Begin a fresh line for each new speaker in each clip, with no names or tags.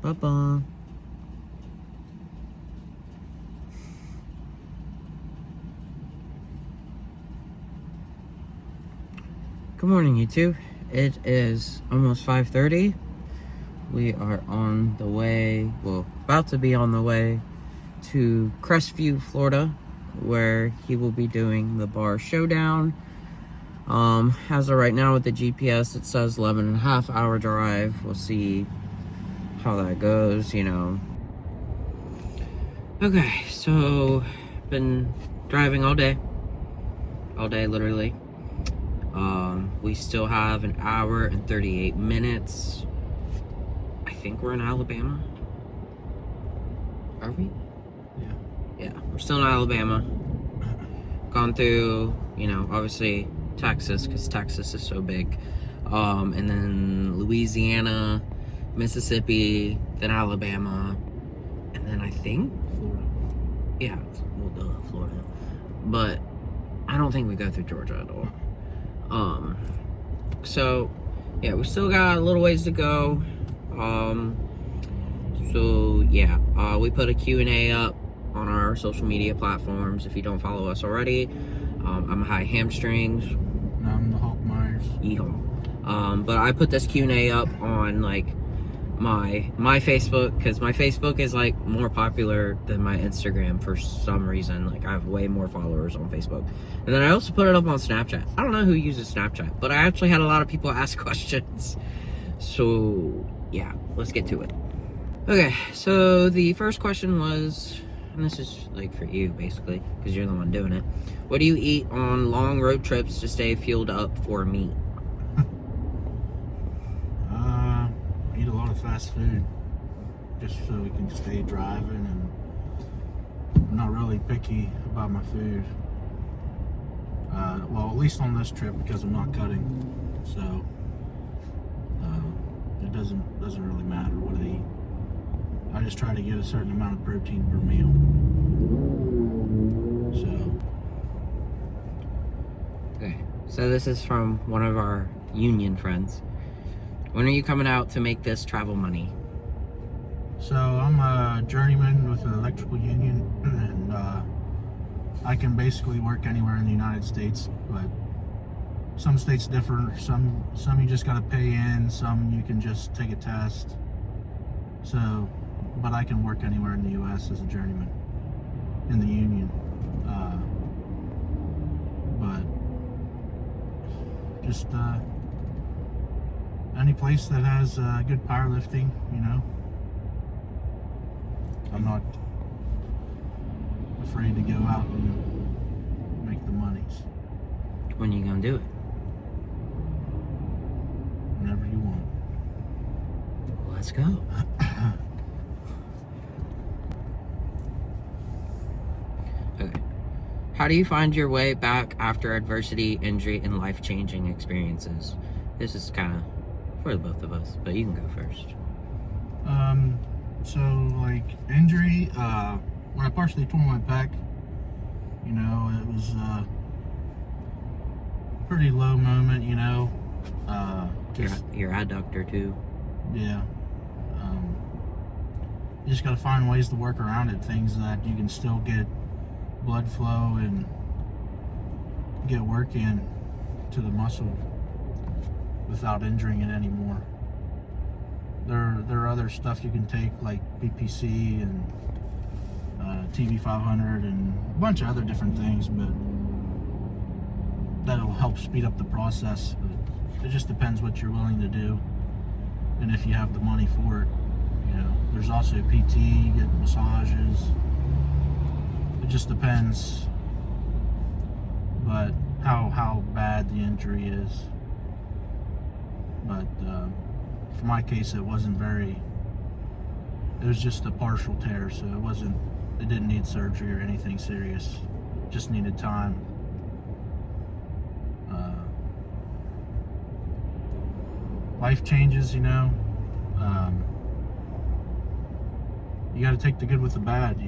Bye-bye. Good morning, YouTube. It is almost 5:30. We are on the way, well, about to be on the way to Crestview, Florida, where he will be doing the Bar Showdown. As of right now with the GPS, it says 11.5-hour drive. We'll see how that goes, Okay, so been driving all day literally. We still have an hour and 38 minutes. I think we're in Alabama. Are we? Yeah, we're still in Alabama. Gone through, obviously Texas, because Texas is so big. And then Louisiana, Mississippi, then Alabama, and then I think
Florida.
Yeah, well, Florida. But I don't think we go through Georgia at all. So yeah, we still got a little ways to go. So yeah, we put a Q&A up on our social media platforms. If you don't follow us already, I'm High Hamstrings.
And I'm the Hulk Myers.
Yeehaw. But I put this Q&A up on like my Facebook, because my Facebook is like more popular than my Instagram for some reason. Like I have way more followers on Facebook. And then I also put it up on Snapchat. I don't know who uses Snapchat, but I actually had a lot of people ask questions. So yeah, let's get to it. Okay, so the first question was, and this is like for you basically, because you're the one doing it. What do you eat on long road trips to stay fueled up for meat?
Eat a lot of fast food, just so we can stay driving, and I'm not really picky about my food. Well, at least on this trip, because I'm not cutting, so it doesn't really matter what I eat. I just try to get a certain amount of protein per meal.
Okay, so this is from one of our union friends. When are you coming out to make this travel money?
So I'm a journeyman with an electrical union, and I can basically work anywhere in the United States, but some states differ. Some you just got to pay in, some you can just take a test. So, but I can work anywhere in the U.S. as a journeyman in the union. But just any place that has good powerlifting, I'm not afraid to go out and make the monies.
When are you gonna do it?
Whenever you want.
Let's go. Okay. How do you find your way back after adversity, injury, and life-changing experiences? This is kind of for the both of us, but you can go first.
So like injury, when I partially tore my pec, it was a pretty low moment,
Your adductor too.
Yeah. You just got to find ways to work around it, things that you can still get blood flow and get work in to the muscle without injuring it anymore. There are other stuff you can take, like BPC and TV500 and a bunch of other different things, but that'll help speed up the process. But it just depends what you're willing to do and if you have the money for it. There's also PT, you get massages. It just depends, but how bad the injury is. But for my case, it was just a partial tear, so it didn't need surgery or anything serious. Just needed time. Life changes, you got to take the good with the bad.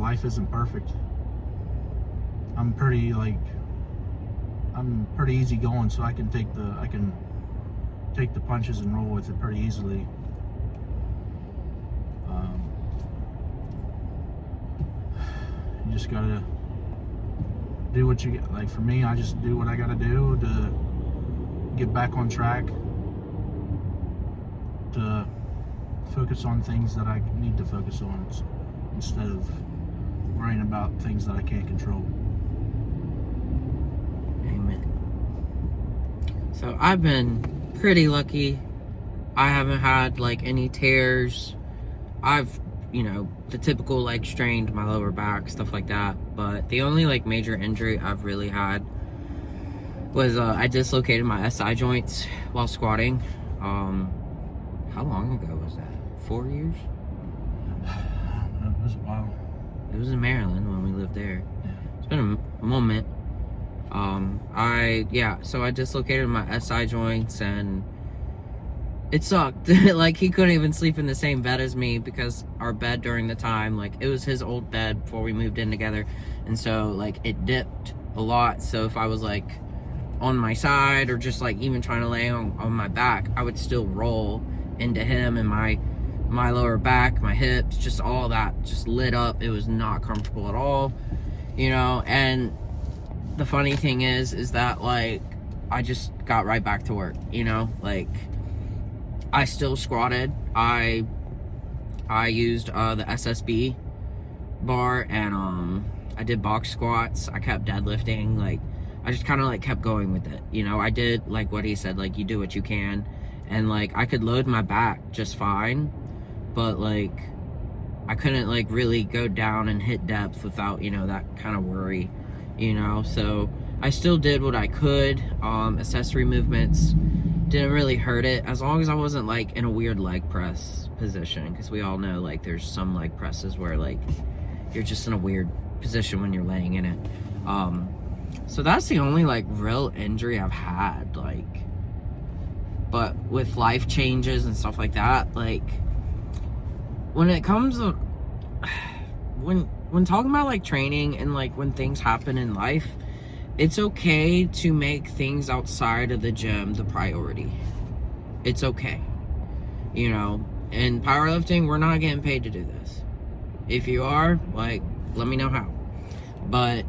Life isn't perfect. I'm pretty easy going, so I can take the punches and roll with it pretty easily. You just gotta do what you get. Like for me, I just do what I gotta do to get back on track, to focus on things that I need to focus on instead of worrying about things that I can't control.
Amen. So I've been pretty lucky. I haven't had like any tears. I've, the typical like strained my lower back, stuff like that. But the only like major injury I've really had was I dislocated my SI joints while squatting. How long ago was that? 4 years?
It was a while.
It was in Maryland when we lived there.
Yeah.
It's been a moment. So I dislocated my SI joints and it sucked. Like, he couldn't even sleep in the same bed as me because our bed during the time, like, it was his old bed before we moved in together. And so, like, it dipped a lot. So if I was, like, on my side or just, like, even trying to lay on my back, I would still roll into him, and my lower back, my hips, just all that just lit up. It was not comfortable at all, and the funny thing is that, like, I just got right back to work, like, I still squatted. I used the SSB bar, and I did box squats. I kept deadlifting. Like, I just kind of like kept going with it. I did like what he said, like, you do what you can, and like I could load my back just fine, but like I couldn't like really go down and hit depth without that kind of worry, so I still did what I could. Accessory movements didn't really hurt it, as long as I wasn't like in a weird leg press position, because we all know like there's some leg presses where like you're just in a weird position when you're laying in it. So that's the only like real injury I've had, like. But with life changes and stuff like that, like, when it comes to when talking about like training and like when things happen in life, it's okay to make things outside of the gym the priority. It's okay. In powerlifting, we're not getting paid to do this. If you are, like, let me know how. But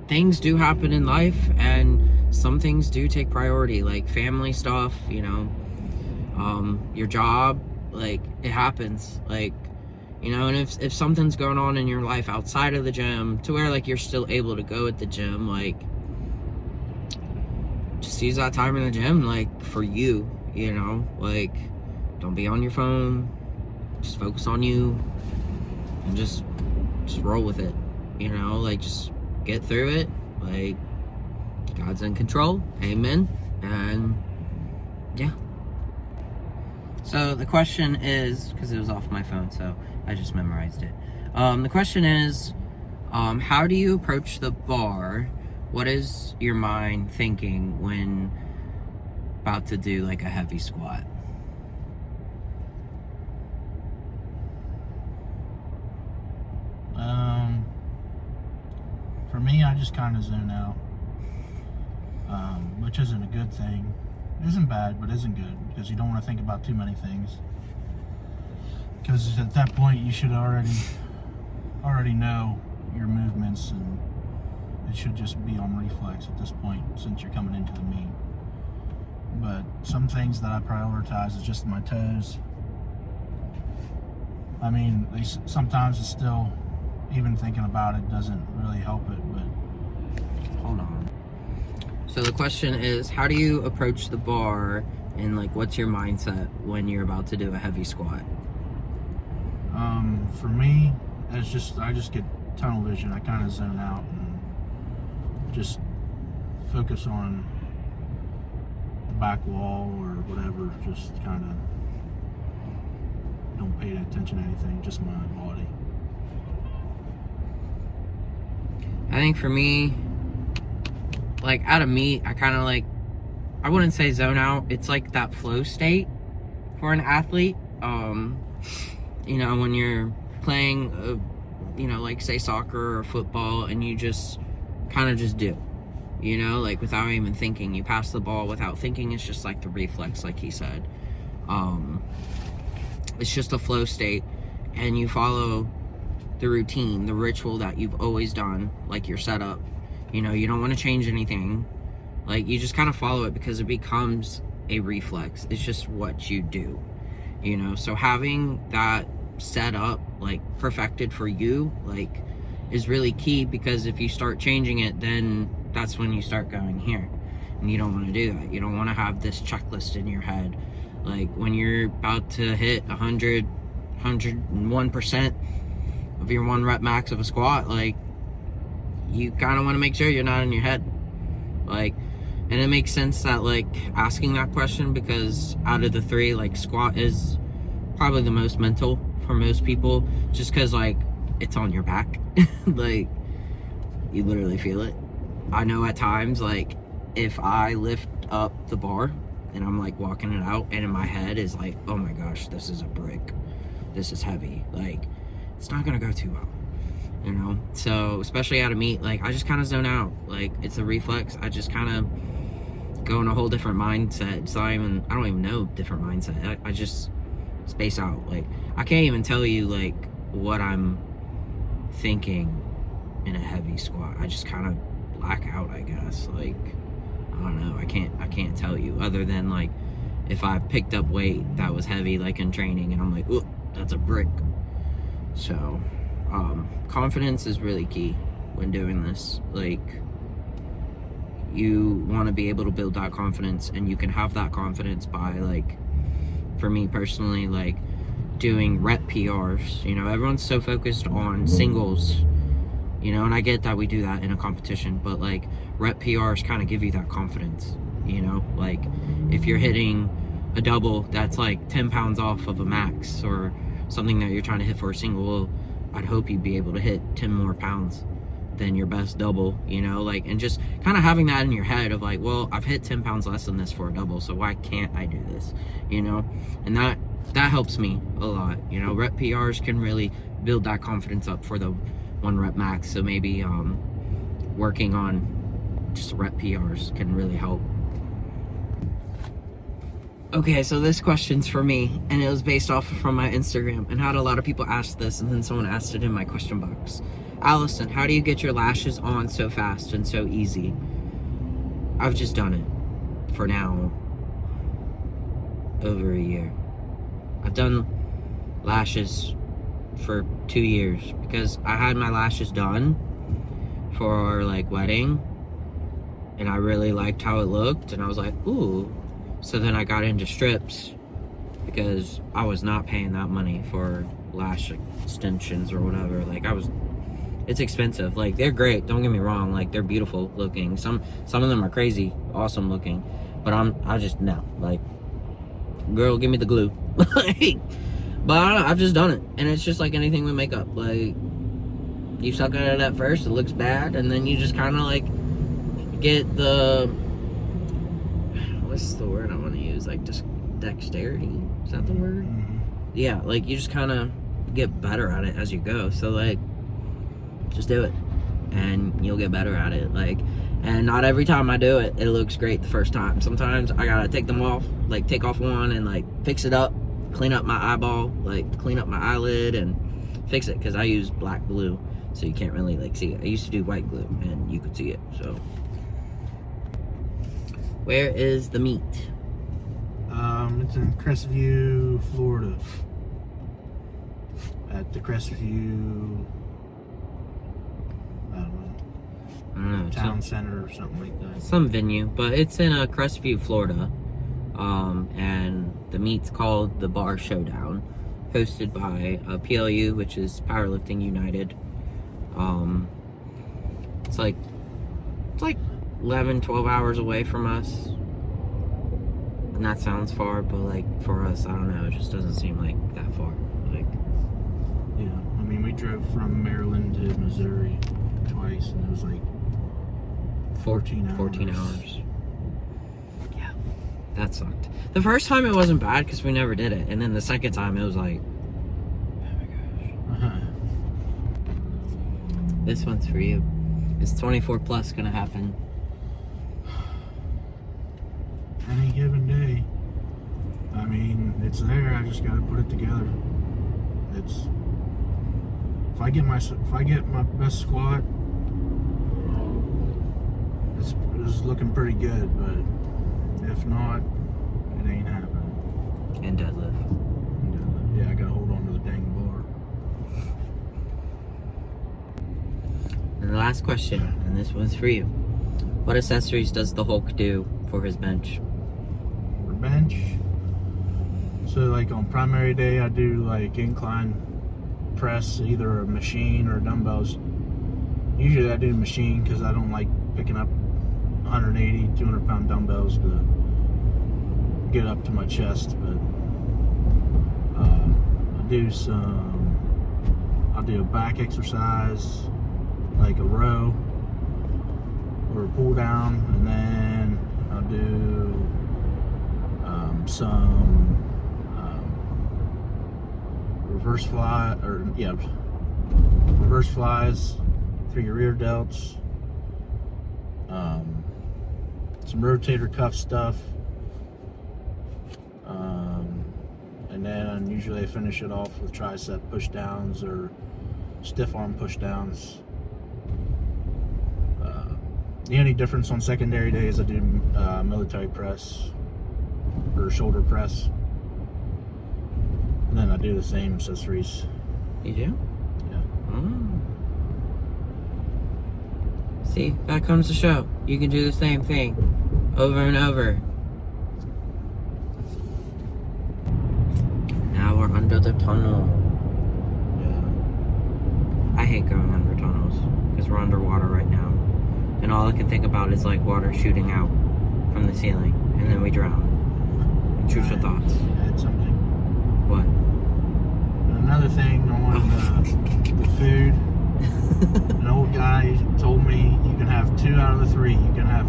things do happen in life, and some things do take priority, like family stuff, your job, like, it happens, like, and if something's going on in your life outside of the gym to where like you're still able to go at the gym, like, just use that time in the gym like for you, like, don't be on your phone, just focus on you and just roll with it, like, just get through it, like, God's in control, amen. And yeah, so the question is, because it was off my phone, so I just memorized it. The question is, how do you approach the bar? What is your mind thinking when about to do like a heavy squat?
For me, I just kind of zone out, which isn't a good thing. It isn't bad, but isn't good, because you don't want to think about too many things. Because at that point, you should already know your movements, and it should just be on reflex at this point, since you're coming into the meet. But some things that I prioritize is just my toes. I mean, sometimes it's still, even thinking about it doesn't really help it, but...
Hold on. So the question is, how do you approach the bar, and like, what's your mindset when you're about to do a heavy squat?
For me, I just get tunnel vision. I kind of zone out and just focus on the back wall or whatever. Just kind of don't pay attention to anything, just my body.
I think for me, like, at a meet, I kind of like, I wouldn't say zone out. It's like that flow state for an athlete. When you're playing, like, say soccer or football, and you just kind of just do, like, without even thinking. You pass the ball without thinking. It's just like the reflex, like he said. It's just a flow state, and you follow the routine, the ritual that you've always done, like your setup. You know, you don't want to change anything. Like, you just kind of follow it because it becomes a reflex. It's just what you do, you know? So having that set up, like, perfected for you, like, is really key, because if you start changing it, then that's when you start going here. And you don't want to do that. You don't want to have this checklist in your head. Like, when you're about to hit 101% of your 1 rep max of a squat, like, you kind of want to make sure you're not in your head. Like, and it makes sense that, like, asking that question, because out of the 3, like, squat is probably the most mental for most people, just because, like, it's on your back. Like, you literally feel it. I know at times, like, if I lift up the bar and I'm, like, walking it out, and in my head is like, oh my gosh, this is a brick, this is heavy, like, it's not gonna go too well, you know? So especially at a meet, like, I just kind of zone out. Like, it's a reflex. I just kind of go in a whole different mindset. It's not even, I don't even know different mindset. I just space out. Like, I can't even tell you, like, what I'm thinking in a heavy squat. I just kind of black out, I guess. Like, I don't know. I can't tell you, other than, like, if I picked up weight that was heavy, like in training, and I'm like, ooh, that's a brick. So confidence is really key when doing this. Like, you want to be able to build that confidence, and you can have that confidence by, like, for me personally, like, doing rep PRs. You know, everyone's so focused on singles, you know, and I get that we do that in a competition, but, like, rep PRs kind of give you that confidence, you know? Like, if you're hitting a double that's like 10 pounds off of a max, or something that you're trying to hit for a single, well, I'd hope you'd be able to hit 10 more pounds than your best double, you know? Like, and just kind of having that in your head of, like, well, I've hit 10 pounds less than this for a double, so why can't I do this, you know? And that helps me a lot, you know? Rep PRs can really build that confidence up for the 1 rep max. So maybe working on just rep PRs can really help. Okay, so this question's for me, and it was based off from my Instagram, and had a lot of people ask this, and then someone asked it in my question box. Allison, how do you get your lashes on so fast and so easy? I've just done it for now over a year. I've done lashes for 2 years, because I had my lashes done for, like, wedding, and I really liked how it looked, and I was like, ooh. So then I got into strips, because I was not paying that money for lash extensions or whatever. Like, it's expensive. Like, they're great, don't get me wrong, like, they're beautiful looking. Some of them are crazy awesome looking, but I just, no, like, girl, give me the glue. Like, but I don't know, I've just done it, and it's just like anything with makeup. Like, you suck at it at first, it looks bad, and then you just kind of, like, get the, what's the word I want to use? Like, just dexterity? Is that the word? Yeah, like, you just kind of get better at it as you go. So, like, just do it, and you'll get better at it. Like, and not every time I do it, it looks great the first time. Sometimes I gotta take them off, like, take off one and, like, fix it up, clean up my eyeball, like, clean up my eyelid and fix it, because I use black glue, so you can't really, like, see it. I used to do white glue, and you could see it. So, where is the meet?
It's in Crestview, Florida, at the Crestview, I don't know, town center or something like that.
Some venue, but it's in Crestview, Florida, and the meet's called the Bar Showdown, hosted by PLU, which is Powerlifting United. It's like 11, 12 hours away from us, and that sounds far, but, like, for us, I don't know, it just doesn't seem like that far. Like,
yeah, I mean, we drove from Maryland to Missouri twice, and it was like 14 hours.
Yeah, that sucked. The first time it wasn't bad, because we never did it, and then the second time it was like, oh my gosh. This one's for you. Is 24 plus gonna happen?
Any given day. I mean, it's there. I just gotta put it together. It's if I get my best squat, it's looking pretty good. But if not, it ain't happening.
And deadlift.
Yeah, I gotta hold on to the dang bar.
And the last question, and this one's for you. What accessories does the Hulk do for his bench?
For bench, so like on primary day, I do like incline press, either a machine or dumbbells. Usually I do machine because I don't like picking up 180, 200 pound dumbbells to get up to my chest. But I'll do a back exercise, like a row or a pull down, and then I'll do some reverse flies for your rear delts, some rotator cuff stuff, and then usually I finish it off with tricep push downs or stiff arm push downs. The only difference on secondary days, I do military press or shoulder press, and then I do the same accessories.
You do?
Yeah.
Oh. See, that comes to show. You can do the same thing over and over. Now we're under the tunnel.
Yeah.
I hate going under tunnels because we're underwater right now. And all I can think about is like water shooting out from the ceiling. And then we drown. Intrusive thoughts.
I had something.
What?
Another thing on the food. An old guy told me you can have 2 out of the 3. You can have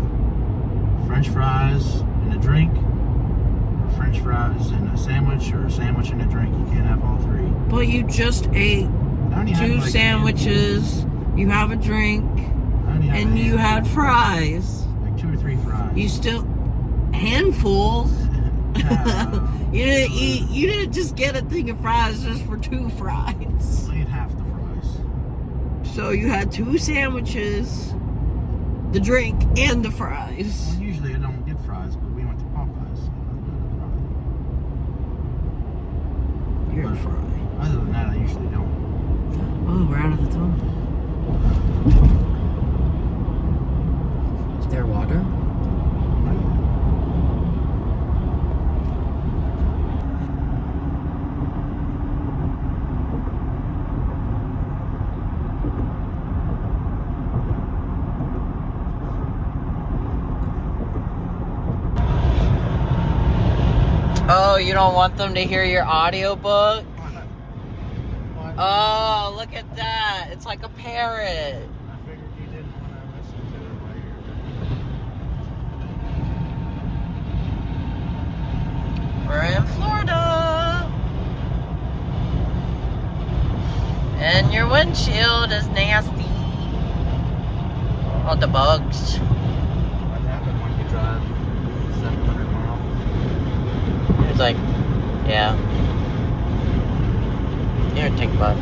French fries and a drink, or French fries and a sandwich, or a sandwich and a drink. You can't have all 3.
But you just ate
I only had,
2
like,
sandwiches, you have a drink,
I only had
and
a
you had
handful.
fries.
Like 2 or 3 fries.
You still... handfuls? You didn't eat... You didn't just get a thing of fries just for 2 fries.
I ate half the fries.
So you had 2 sandwiches, the drink, and the fries.
Well, usually I don't get fries, but we went to Popeyes. So I got a fry.
You're a fry.
Other than that, I usually don't.
Oh, we're out of the tunnel. Is there water? Oh, you don't want them to hear your audiobook?
What?
Oh, look at that. It's like a parrot.
I figured you didn't want to listen to it while you're
We're in Florida. And your windshield is nasty. Oh, the bugs.
What happened when you drive 700 miles?
It's like, yeah. Here, take a bite.